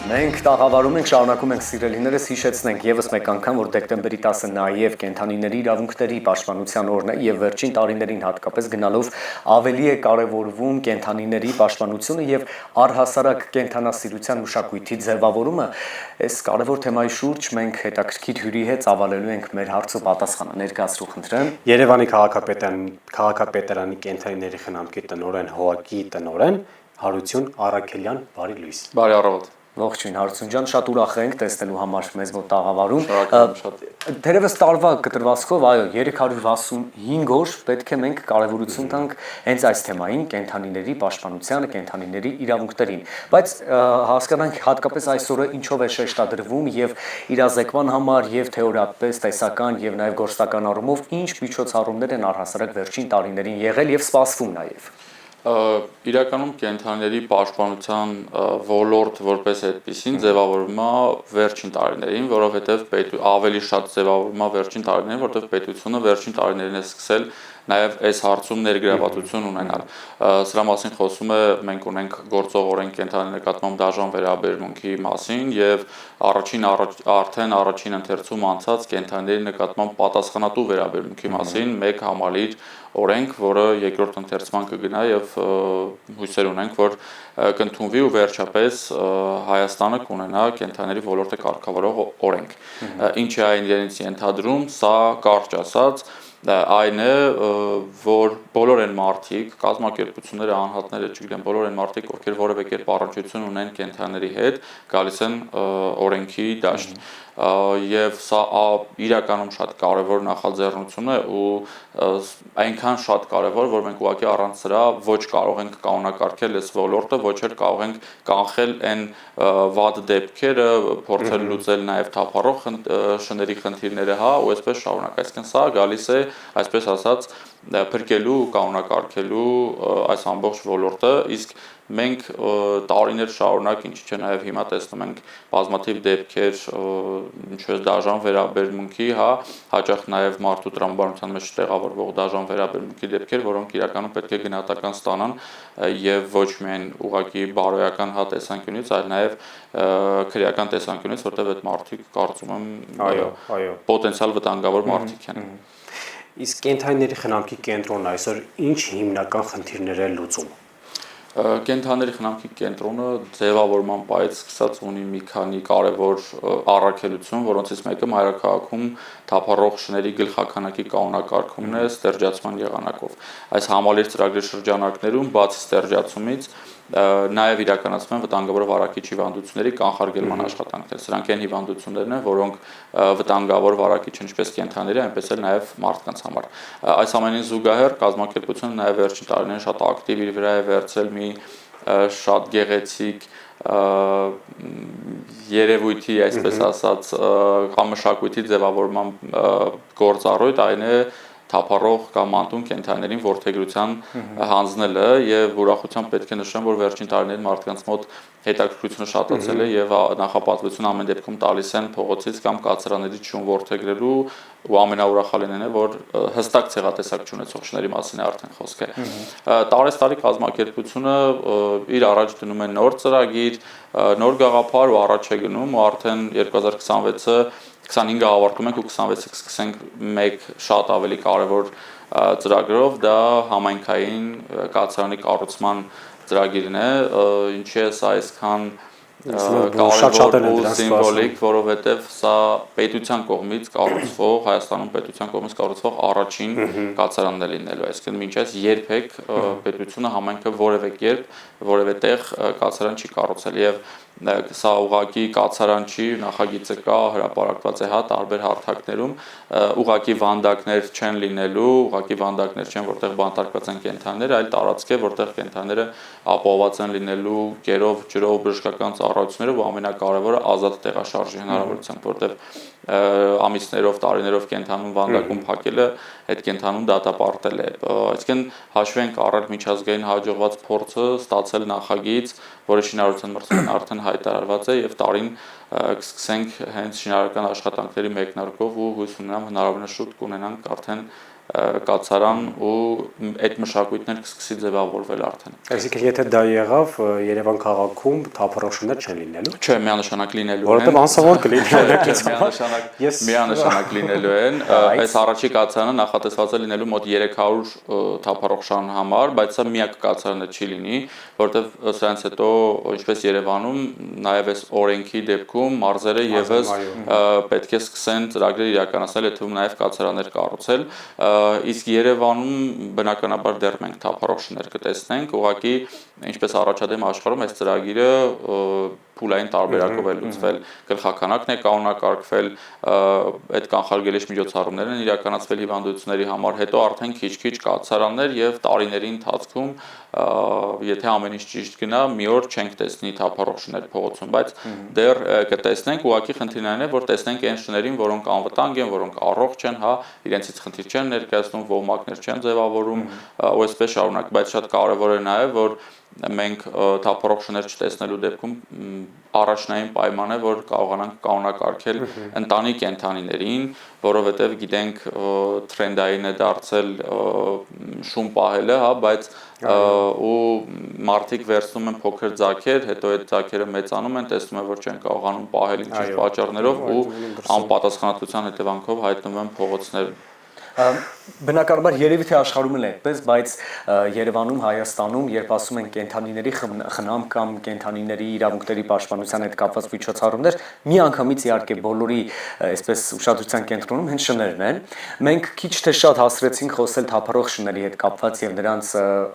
Մենք տաղավարում ենք, շարունակում ենք սիրելիներս հիշեցնենք եւս մեկ անգամ, որ դեկտեմբերի 10-ը նաեւ կենդանիների իրավունքների պաշտպանության օրն է եւ վերջին տարիներին հատկապես գնալով ավելի է կարեւորվում կենդանիների պաշտպանությունը եւ առհասարակ կենդանասիրության մշակույթի ձևավորումը։ Այս կարեւոր թեմայի շուրջ մենք հետաքրքիր հյուրի հետ ծավալելու ենք մեր հարց ու պատասխանը։ Ներկայացրու խնդրեմ։ Երևանի քաղաքապետարանի կենդանիների խնամքի տնօրեն Հոակի տնօրեն Հարություն Առաքելյան, բարի լույս։ Բարի առավոտ։ Ողջույն Հարություն ջան, շատ ուրախ ենք տեսնելու համար մեզ մոտ տաղավարում։ Շատ։ Թերևս տարվա կտրվածքով, այո, 365 օր պետք է մենք կարևորություն տանք հենց այս թեմային, կենդանիների պաշտպանությանը, կենդանիների իրավունքներին։ Բայց հասկանանք հատկապես այս օրը ինչով է շեշտադրվում եւ իրազեկման համար եւ թեորիապես տեսական եւ նաեւ գործնական առումով ինչ միջոցառումներ են առհասարակ վերջին տարիներին եղել եւ սպասվում նաեւ։ Իրականում կենդանիների պաշտպանության ոլորտ որպես այդպեսին ձևավորվում է վերջին տարիներին, որովհետև ավելի շատ ձևավորվում է վերջին տարիներին, որովհետև պետությունը վերջին տարիներին է սկսել նաև այս հարցում ներգրավվածություն ունենալ։ Սրա մասին խոսում է, մենք ունենք գործող օրենք կենդանի նկատմամբ դաժան վերաբերմունքի մասին եւ արդեն առաջին ընթերցում անցած կենդանիների նկատմամբ պատասխանատու վերաբերմունքի մասին մեկ համալիր օրենք, որը երկրորդ ընթերցման կգնա եւ հույսեր ունենք, որ կընդունվի ու վերջապես Հայաստանը կունենա կենդանիների ոլորտը կարգավորող օրենք։ Ինչ է այն իրենից ենթադրում, սա կարճ ասած այն է, որ բոլոր այն մարդիկ, կազմակերպությունները, անհատները, չգիտեմ, բոլոր այն մարդիկ, ովքեր որևէ կերպ առնչություն ունեն կենդանիների հետ, գալիս են օրենքի դաշտ։ Եվ սա իրականում շատ կարևոր նախաձեռնություն է ու այնքան շատ կարևոր, որ մենք ուղղակի առանց սրա ոչ կարող ենք կանոնակարգել այս ոլորտը, ոչ էլ կարող ենք կանխել այն վատ դեպքերը, փորձել լուծել նաև թափառող շների խնդիրները, հա, ու այսպես շարունակ։ Այսինքն սա գալիս է, այսպես ասած, փրկելու ու կանոնակարգելու այս ամբողջ ոլորտը, իսկ մենք տարիներ շարունակ, ինչի չէ նաև հիմա տեսնում ենք բազմաթիվ դեպքեր, ինչպես դաժան վերաբերմունքի, հա, հաճախ նաև մարդու տրամաբանության մեջ տեղավորվող դաժան վերաբերմունքի դեպքեր, որոնք իրականում պետք է գնահատական ստանան եւ ոչ միայն ուղղակի բարոյական հա տեսանկյունից, այլ նաև քրեական տեսանկյունից, որտեղ այդ մարդիկ կարծում եմ պոտենցիալ վտանգավոր մարդիկ են։ Իսկ կենդանիների խնամքի կենտրոնը այսօր ինչ հիմնական խնդիրներ է լուծում։ Կենդանիների խնամքի կենտրոնը ձևավորման պայից սկսած ունի մի քանի կարևոր առաքելություն, որոնցից մեկը մայրաքաղաքում թափառող շների գլխաքանակի կանոնակարգումն է ստերջացման եղանակով։ Այս համալիր ծրագրի շրջանակներում բացի ստերջացումից նաև իրականացվում են վտանգավոր վարակիչ հիվանդությունների կանխարգելման աշխատանքներ։ Սրանք այն հիվանդություններն են, որոնք վտանգավոր վարակիչ ինչպես կենդանիների, այնպես էլ նաև մարդկանց համար։ Այս ամենին զուգահեռ կազմակերպությունը նաև վերջին տարիներին շատ ակտիվ իր վրա է վերցրել մի շատ գեղեցիկ երևույթի, այսպես ասած, համմշակույթի ձևավորման գործառույթ, այն է թափառող կամ անտուն կենդանիներին որդեգրության հանձնելը եւ ուրախությամբ պետք է նշեմ, որ վերջին տարիներին մարդկանց մոտ հետաքրքրությունը շատացել է եւ նախապատվություն ամեն դեպքում տալիս են փողոցից կամ կացարաններից շուն որդեգրելու ու ամենաուրախալին է, որ հստակ ցեղատեսակ չունեցող շների մասին է արդեն խոսքը։ Տարեստարի կազմակերպությունը իր առաջ դնում է նոր ծրագիր, նոր գաղափար ու առաջ է գնում ու արդեն 2026-ը 25-ը ավարտում ենք ու 26-ը կսկսենք մեկ շատ ավելի կարևոր ծրագրով, դա համայնքային կացարանի կառուցման ծրագիրն է, ինչի է սա այսքան կարևոր ու սիմվոլիկ, որովհետև սա պետության կողմից կառուցվող, Հայաստանում պետության կողմից կառուցվող առաջին կացարանն է լինելու, այսինքն մինչ այս երբեք պետությունը համայնքը որևէ կերպ, որևէ տեղ կացարան չի կառուցել եւ սա ուղղակի կացարան չի, նախագիծը կա, հրապարակված է հա տարբեր հարթակներում, ուղղակի վանդակներ չեն լինելու, ուղղակի վանդակներ չեն, որտեղ բանտարկված են կենդանիները, այլ տարածք է, որտեղ կենդանիները ապահովված են լինելու գերով, ջրով, բժշկական ծառայություններով ու ամենակարևորը ազատ տեղաշարժի հնարավորությամբ, որտեղ ամիսներով, տարիներով կենդանուն վանդակում փակելը այդ կենդանուն դատապարտել է։ Այսինքն հաշվի ենք առել միջազգային հաջողված փորձը, ստացել նախագիծ, որը շինարարության մրցույթն արդեն հայտարարված է եւ տարին կսկսենք հենց շինարարական աշխատանքների մեկնարկով ու հույս ունեմ հնարավորինս շուտ կունենանք արդեն կացարան ու այդ մշակույթն կսկսի ձևավորվել արդեն։ Այսինքն եթե դա եղավ Երևան քաղաքում թափառողջներ չեն լինելու։ Չէ, միանշանակ լինելու են։ Որովհետև անսովոր կլինի։ Միանշանակ լինելու են։ Այս առաջի կացարանը նախատեսված է լինելու մոտ 300 թափառողջան համար, բայց սա միակ կացարանը չի լինի, որովհետև սրանից հետո ինչպես Երևանում, նաև այս օրենքի դեպքում մարզերը եւս պետք է սկսեն ծրագրեր իրականացնել, այդ թվում նաև կացարաններ կառուցել, իսկ Երևանում բնականաբար դեռ մենք թափառողջներ կտեսնենք, ուղղակի ինչպես առաջադեմ աշխարհում այս ծրագիրը փուլային տարբերակով է լուծվել, գլխականակն է կանոնակարգվել, այդ կանխարգելիչ միջոցառումներն են իրականացվել հիվանդությունների համար, հետո արդեն քիչ-քիչ կացարաններ եւ տարիների ընթացքում եթե ամեն ինչ ճիշտ գնա, մի օր չենք տեսնի թափառողջներ փողոցում, բայց դեռ կտեսնենք, ուղղակի խնդիրն այն է, որ տեսնենք այն շներին, որոնք անվտանգ են, որոնք առողջ են, հա, իրենցից խնդիր չեն ներկայացնում, ոհմակներ չեն ձևավորում, ու այսպես շարունակ, բայց շատ կարևոր է նաեւ, որ մենք թափառողջներ չտեսնելու դեպքում առաջնային պայման է, որ կարողանանք կանոնակարգել ընտանի կենդանիներին, որովհետև գիտենք թրենդային է դարձել շուն պահելը, հա, բայց ու մարդիկ վերցնում են փոքր ձագեր, հետո այդ ձագերը մեծանում են, տեսնում են, որ չեն կարողանում պահել ինչ-ինչ պատճառներով ու անպատասխանատվության հետևանքով հայտնվում են փողոցներում։ Բնականաբար երևի թե աշխարհում էլ է այդպես, բայց Երևանում, Հայաստանում, երբ ասում են կենդանիների խնամ կամ կենդանիների իրավունքների պաշտպանության հետ կապված միջոցառումներ, միանգամից իհարկե բոլորի այսպես ուշադրության կենտրոնում հենց շներն են։ Մենք քիչ թե շատ հասցրեցինք խոսել թափառող շների հետ կապված եւ նրանց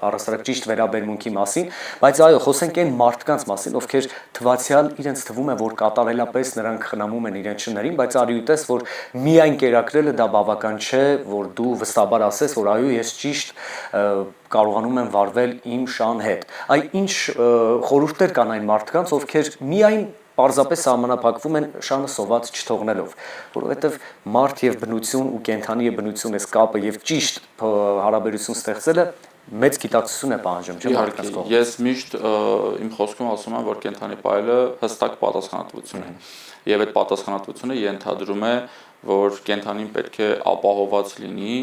առհասարակ ճիշտ վերաբերմունքի մասին, բայց այո, խոսենք այն մարդկանց մասին, ովքեր թվացial իրենց թվում է, որ կատարելապես նրանք խնամում են իրենց շներին, բայց արի ու տես, որ միայն կերակրելը դա բավական չէ, որ դու վստահաբար ասես, որ այո, ես ճիշտ կարողանում եմ վարվել իմ շան հետ։ Այ ինչ խորհուրդներ կան այն մարդկանց, ովքեր միայն պարզապես սահմանափակվում են շանը սոված չթողնելով, որովհետև մարդ եւ բնություն ու կենդանի եւ բնություն այս կապը եւ ճիշտ հարաբերություն ստեղծելը մեծ գիտակցություն է պահանջում, չէ՞ մարդկանց կողմից։ Ես միշտ իմ խոսքում ասում եմ, որ կենդանի պահելը հստակ պատասխանատվություն է։ Եվ այդ պատասխանատվությունը ենթադրում է, որ կենդանին պետք է ապահովված լինի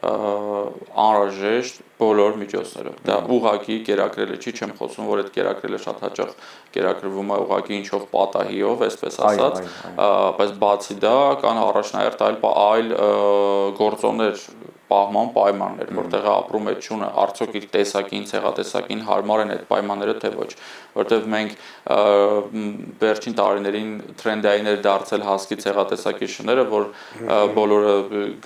անհրաժեշտ բոլոր միջոցներով։ Դա ուղղակի կերակրելը չի, չեմ խոսում, որ այդ կերակրելը շատ հաճախ կերակրվում է ուղղակի ինչ-որ պատահիով, այսպես ասած, բայց բացի դա կան առաջնահերթ այլ գործոններ, պահման պայմաններ, որտեղ ապրում է ճունը, արդյոք իր տեսակին, ցեղատեսակին հարմար են այդ պայմանները, թե ոչ, որտեղ մենք վերջին տարիներին թրենդային էր դարձել հասկի ցեղատեսակի շները, որ բոլորը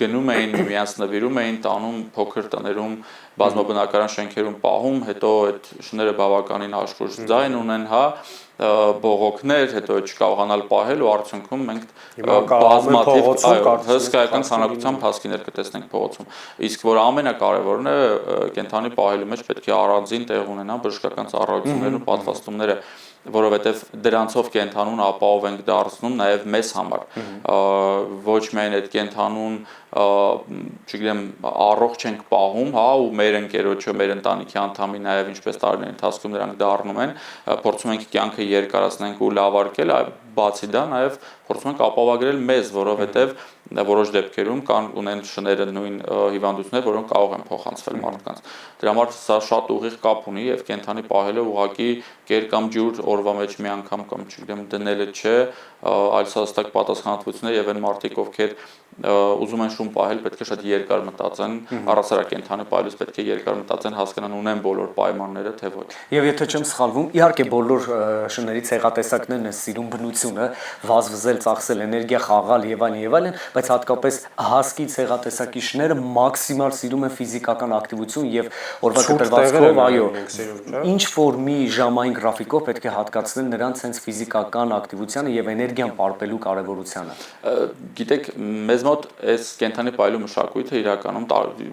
գնում էին, միմյանց նվիրում էին, տանում փոքր տներում, բազմաբնակարան շենքերում պահում, հետո այդ շները բավականին աշխույժ ձայն ունեն, հա, բողոքներ, հետո չկարողանալ պահել ու արդյունքում մենք բազմաթիվ հսկայական քանակությամբ հասկիներ կտեսնենք փողոցում։ Իսկ որ ամենակարևորն է, կենդանի պահելու մեջ պետք է առանձին տեղ ունենան բժշկական ծառայություններն ու պատվաստումները, որովհետև դրանցով կենդանուն ապահով ենք դարձնում նաև մեզ համար, ոչ միայն այդ կենդանուն, չգիտեմ, առողջ ենք պահում, հա, ու մեր ընկերոջը, մեր ընտանիքի անդամի նաև ինչպես տարիների ընթացքում նրանք դառնում են, փորձում ենք կյանքը երկարացնենք ու լավարկել, բացի դա նաև փորձում ենք ապահովագրել մեզ, որովհետև որոշ դեպքերում կան ունեն շները նույն հիվանդություններ, որոնք կարող են փոխանցվել մարդկանց։ Դրա համար սա շատ ուղիղ կապ ունի եւ կենդանի պահելը ուղղակի կեր կամ ջուր օրվա մեջ մի անգամ կամ չգիտեմ դնելը չէ, այլ հստակ պատասխանատվություն է եւ այն մարդիկ, ովքեր ուզում են շուն պահել, պետք է շատ երկար մտածեն, առասարակ կենդանի պահելուց պետք է երկար մտածեն, հասկանան ունեն բոլոր պայմանները, թե ոչ։ Եվ եթե չեմ սխալվում, իհարկե բոլոր շների ցեղատեսակներն են սիրում բնությունը, վազվզել, ծախսել էներգիա, խաղալ եւ այլն, բայց հատկապես հասկի ցեղատեսակի շները մաքսիմալ սիրում են ֆիզիկական ակտիվություն եւ օրվա կտրվածքով, այո, ինչ որ մի ժամային գրաֆիկով պետք է հատկացնել նրանց հենց ֆիզիկական ակտիվությանը եւ էներգիան պարպելու կարեւորությանը։ Գիտեք, մեզ մոտ այս կենդանի պահելու մշակույթը իրականում,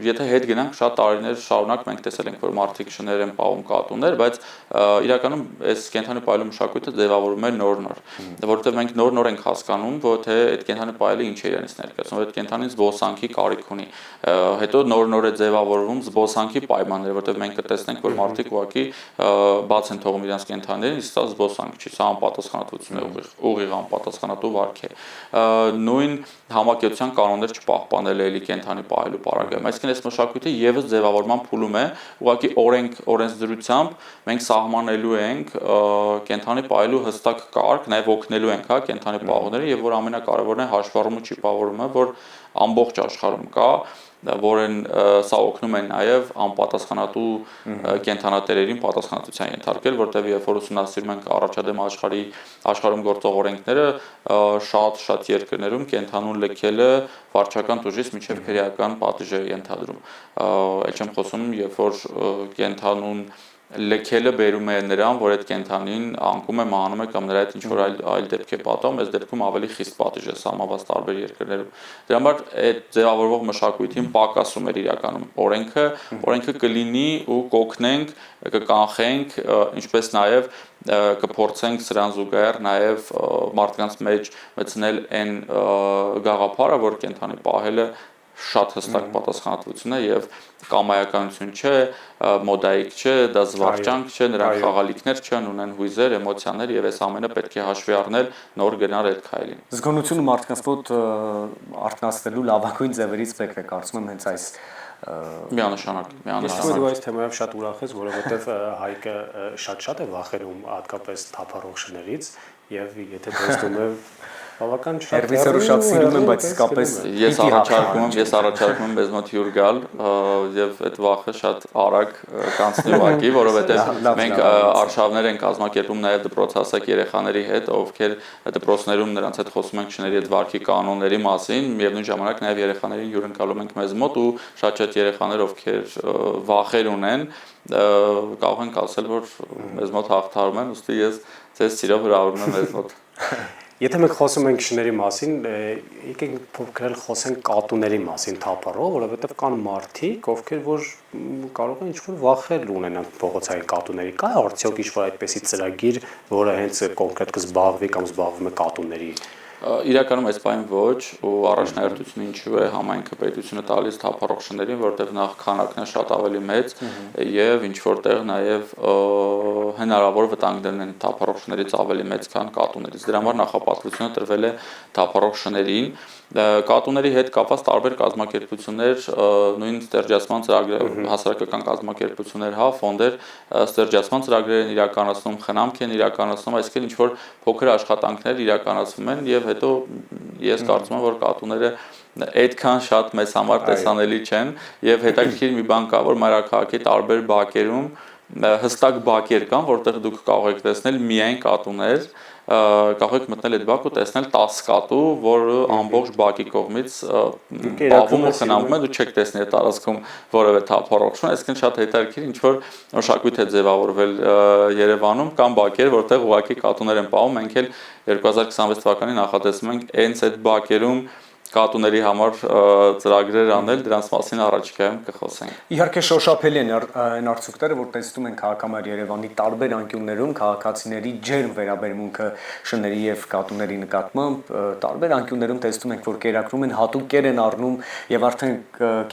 եթե հետ գնանք շատ տարիներ շարունակ մենք տեսել ենք, որ մարդիկ շներ են պահում կատուներ, բայց իրականում այս կենդանի պահելու մշակույթը ձևավորվում է նոր-նոր, որովհետև մենք նոր-նոր ենք հասկանում, որ թե այդ կենդանի պահելը ինչ է իրենից կենթանից ներկայացնում, այդ կենթանին զբոսանքի կարիք ունի։ Հետո նոր-նոր է ձևավորվում զբոսանքի պայմանները, որտեղ մենք կտեսնենք, որ մարդիկ ուղղակի բաց են թողում իրենց կենթանիներին, իսկ սա զբոսանք չի, սա անպատասխանատվություն է, ուղիղ անպատասխանատու վարք է։ Նույն համակեցության կանոններ չպահպանել էլի կենթանի պահելու պարագայում։ Այսինքն այս մշակույթը եւս ձևավորման փուլում է, ուղղակի օրենսդրությամբ մենք սահմանելու ենք կենթանի պահելու հստակ կարգ, նաեւ օգնելու ենք, հա, կենթանի պահողներին, եւ որ ամենակարևորն է հաշվառումը չիպավորումը, որ ամբողջ աշխարհում կա, որն սա օգնում է նաև անպատասխանատու կենթանատերերին պատասխանատվության ենթարկել, որտեղ երբ որ ուսումնասիրում ենք առաջադեմ աշխարհում գործող օրենքները, շատ երկրներում կենթանուն լքելը վարչական տուժից մինչև քրեական պատիժ է ենթադրում։ Այլ չեմ խոսում, երբ որ կենթանուն լքելը բերում է նրան, որ այդ կենթանին անկում է, մահանում է կամ նրա հետ ինչ-որ այլ դեպք է պատահում, այս դեպքում ավելի խիստ պատիժ է սահմանված տարբեր երկրներում։ Դրա համար այդ ձևավորվող մշակույթին պակասում էր իրականում օրենքը կլինի ու կօգնենք, կկանխենք, ինչպես նաև կփորձենք սրան զուգահեռ նաև մարդկանց մեջ մտցնել այն գաղափարը, որ կենթանի պահելը շատ հստակ պատասխանատվություն է եւ կամայականություն չէ, մոդայիկ չէ, դա զվարճանք չէ, նրանք խաղալիքներ չեն, ունեն հույզեր, էմոցիաներ եւ այս ամենը պետք է հաշվի առնել նոր գնալ այդ քայլին։ Զգոնությունը մարդկանց մոտ արթնացնելու լավագույն ձևերից մեկն է, կարծում եմ, հենց այս միանշանակ։ Դու այս թեմայով շատ ուրախ ես, որովհետեւ Հայկը շատ է վախենում հատկապես թափառողջներից եւ եթե տեսնում է բավական շատ Հերվիսը շատ սիրում եմ, բայց իսկապես ես առաջարկում եմ մեզ մոտ հյուր գալ եւ այդ վախը շատ արագ կանցնի ուղղակի, որովհետեւ մենք արշավներ ենք կազմակերպում նաեւ դպրոցահասակ երեխաների հետ, ովքեր դպրոցներում նրանց հետ խոսում ենք շների այդ վարքի կանոնների մասին, միևնույն ժամանակ նաեւ երեխաներին հյուրընկալում ենք մեզ մոտ ու շատ երեխաներ, ովքեր վախեր ունեն, կարող ենք ասել, որ մեզ մոտ հաղթահարում են, ուստի ես ձեզ սիրով հրավիրում եմ մեզ մոտ։ Եթե մենք խոսում ենք շների մասին, եկեք փոքրել խոսենք կատուների մասին թափառող, որովհետև կան մարդիկ, ովքեր որ կարող են ինչ-որ վախեր ունենան փողոցային կատուների։ Կա արդյոք ինչ-որ այդպիսի ծրագիր, որը հենց կոնկրետ կզբաղվի կամ զբաղվում է կատուների։ Իրականում այս բան ոչ ու առաջնահերթությունը ինչու է համայնքը պետությունը տալիս թափառող շներին, որտեղ նախ քանակն է շատ ավելի մեծ եւ ինչ որտեղ նաեւ հնարավոր վտանգներն են թափառող շներից ավելի մեծ, քան կատուներից։ Դրա համար նախապատվությունը տրվել է թափառող շներին։ Կատուների հետ կապված տարբեր կազմակերպություններ, նույն ստերջացման ծրագրեր, հասարակական կազմակերպություններ, հա, ֆոնդեր ստերջացման ծրագրեր են իրականացնում, խնամք են իրականացնում, այսինքն ինչ որ փոքր աշխատանքներ իրականացվում են եւ հետո ես կարծում եմ, որ կատուները այդքան շատ մեզ համար տեսանելի չեն եւ հետաքրքիր մի բան կա, որ մայրաքաղաքի տարբեր բակերում հստակ բակեր կան, որտեղ դուք կարող եք տեսնել միայն կատուներ, կարող եք մտնել այդ բակ ու տեսնել 10 կատու, որը ամբողջ բակի կողմից պահվում ու խնամվում է, դու չեք տեսնի այդ տարածքում որևէ թափառող շուն, այսինքն շատ հետաքրքիր ինչ որ մշակույթ է ձևավորվել Երևանում, կան բակեր, որտեղ ուղղակի կատուներ են պահում, մենք էլ 2026 թվականին նախատեսում ենք հենց այդ բակերում կատուների համար ծրագրեր անել, դրանց մասին առաջիկայում կխոսենք։ Իհարկե շոշափելի են այն արդյունքները, որ տեսնում են քաղաքամար Երևանի տարբեր անկյուններում քաղաքացիների ջերմ վերաբերմունքը շների եւ կատուների նկատմամբ, տարբեր անկյուններում տեսնում ենք, որ կերակրում են հատուկ կեր են առնում եւ արդեն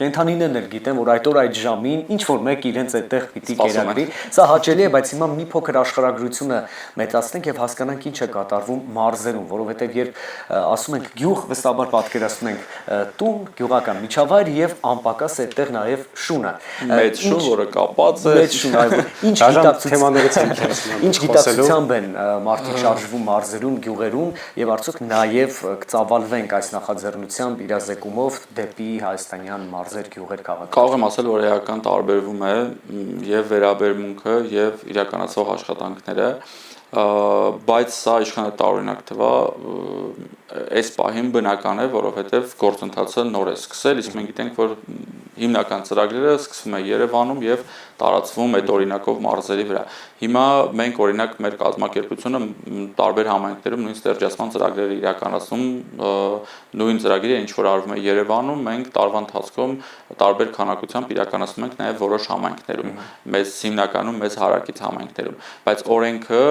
կենթանիներն էլ գիտեն, որ այդ ժամին ինչ որ մեկ իրենց այդտեղ պիտի կերակրի։ Սա հաճելի է, բայց հիմա մի փոքր աշխարհագրությունը մեծացնենք եւ հասկանանք ինչ է կատարվում մարզերում, որովհետեւ երբ ասում ենք գյուղ, վստահաբար պատկերացնում ենք տուն, գյուղական միջավայր եւ անպակաս այդտեղ նաեւ շունը։ Մեծ շուն, որը կապած է։ Մեծ շուն, այո։ Ինչ գիտակցությամբ են մարդիկ շարժվում մարզերում, գյուղերում եւ արդյոք նաեւ կծավալվենք այս նախաձեռնությամբ իրազեկումով դեպի հայաստանյան մարզեր, գյուղեր, քաղաքներ։ Կարող եմ ասել, որ էական տարբերվում է եւ վերաբերմունքը եւ իրականացող աշխատանքները, բայց սա ինչքան է տարօրինակ թվա, այս պահին բնական է, որովհետև գործընթացը նոր է սկսել, իսկ մենք գիտենք, որ հիմնական ծրագրերը սկսվում է Երևանում եւ տարածվում այդ օրինակով մարզերի վրա։ Հիմա մենք օրինակ մեր կազմակերպությունը տարբեր համայնքներում նույն ստերջացման ծրագրերը իրականացնում, նույն ծրագիրը ինչ որ արվում է Երևանում, մենք տարվա ընթացքում տարբեր քանակությամբ իրականացնում ենք նաեւ որոշ համայնքներում, մեզ հիմնականում մեզ հարակից համայնքներում, բայց օրենքը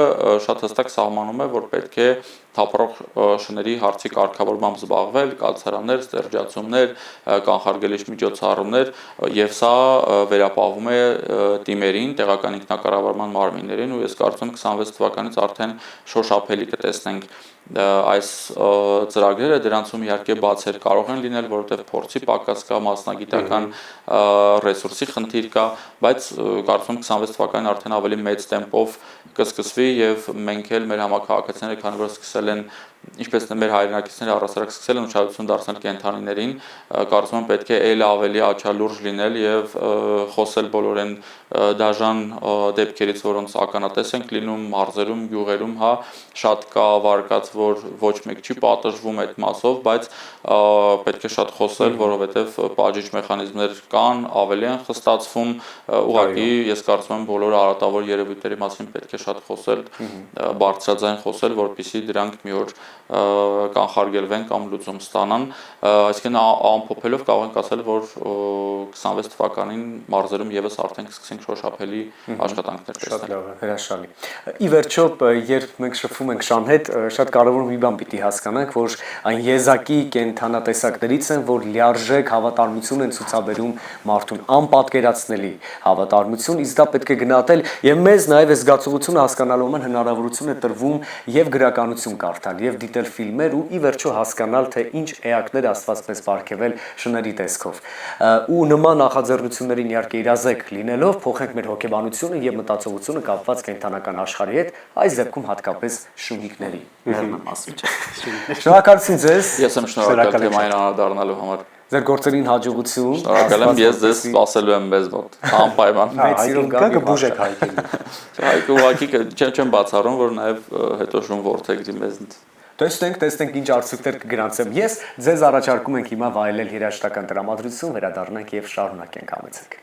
շատ հստակ սահմանում է, որ պետք է թափառող շների հարցի կարգավորմամբ զբաղվել, կացարաններ, ստերջացումներ, կանխարգելիչ միջոցառումներ, եւ սա վերապահվում է թիմերին, տեղական ինքնակառավարման մարմիններին, ու ես կարծում եմ 26 թվականից արդեն շոշափելի կտեսնենք այս ծրագրերը, դրանցում իհարկե բացեր կարող են լինել, որովհետև փորձի պակաս կա, մասնագիտական ռեսուրսի խնդիր կա, բայց կարծում եմ 26 թվականին արդեն ավելի մեծ տեմպով կսկսվի եւ մենք էլ մեր համակարգացիները, քանի որ սկսել են ինչպես մեր հայրենակիցները առասարակ սկսել են ուշադրություն դարձնել կենդանիներին, կարծում եմ պետք է ել ավելի աչալուրջ լինել եւ խոսել բոլորեն դաժան դեպքերից, որոնց ականատես ենք լինում մարզերում, գյուղերում, հա, շատ կա վարկած, որ ոչ մեկ չի պատժվում այդ մասով, բայց պետք է շատ խոսել, որովհետեւ պատժիչ մեխանիզմներ կան, ավելի են խստացվում, ուղղակի ես կարծում եմ բոլոր արատավոր երևույթների մասին պետք է շատ խոսել, բարձրաձայն խոսել, որպեսզի դրանք մի օր կանխարգելվեն կամ լուծում ստանան, այսինքն ամփոփելով կարող ենք ասել, որ 26 թվականին մարզերում եւս արդեն կսկսենք շոշափելի աշխատանքներ տեսնել։ Հրաշալի։ Ի վերջո, երբ մենք շփվում ենք Շան հետ, շատ կարևոր մի բան պիտի հասկանանք, որ այն եզակի կենդանատեսակներից են, որ լիարժեք հավատարմություն են ցուցաբերում մարդուն, անպատկերացնելի հավատարմություն, իսկ դա պետք է գնահատել եւ մեզ նաեւ այս զգացողությունը հասկանալու համար հնարավորություն է տրվում եւ գրականություն կարդալ եւ դիտել ֆիլմեր ու ի վերջո հասկանալ, թե ինչ էակներ Աստված մեզ բարգեւել շների տեսքով։ Ու նման նախաձեռնություններին իհարկե իրազեկ լինելով փոխենք մեր հոգեբանությունը եւ մտածողությունը կապված կենդանական աշխարհի հետ, այս դեպքում հատկապես շունիկների մասում չէ։ Շնորհակալություն ձեզ։ Ես եմ շնորհակալ թեմային անդառնալու համար։ Ձեր գործերին հաջողություն։ Շնորհակալ եմ, ես ձեզ սպասելու եմ մեզ մոտ։ Անպայման։ Մեծ սիրով Գա բուժեք հայտին։ Հայկը ուղղակի չեմ բացառում, որ նաև հետո շուն ворթեգրի մեզնից։ Տեսնենք ինչ արդյունքներ կգրանցեմ։ Ես ձեզ առաջարկում ենք հիմա վայելել երաժշտական տրամադրություն, վերադառնանք եւ շարունակենք համեցեք։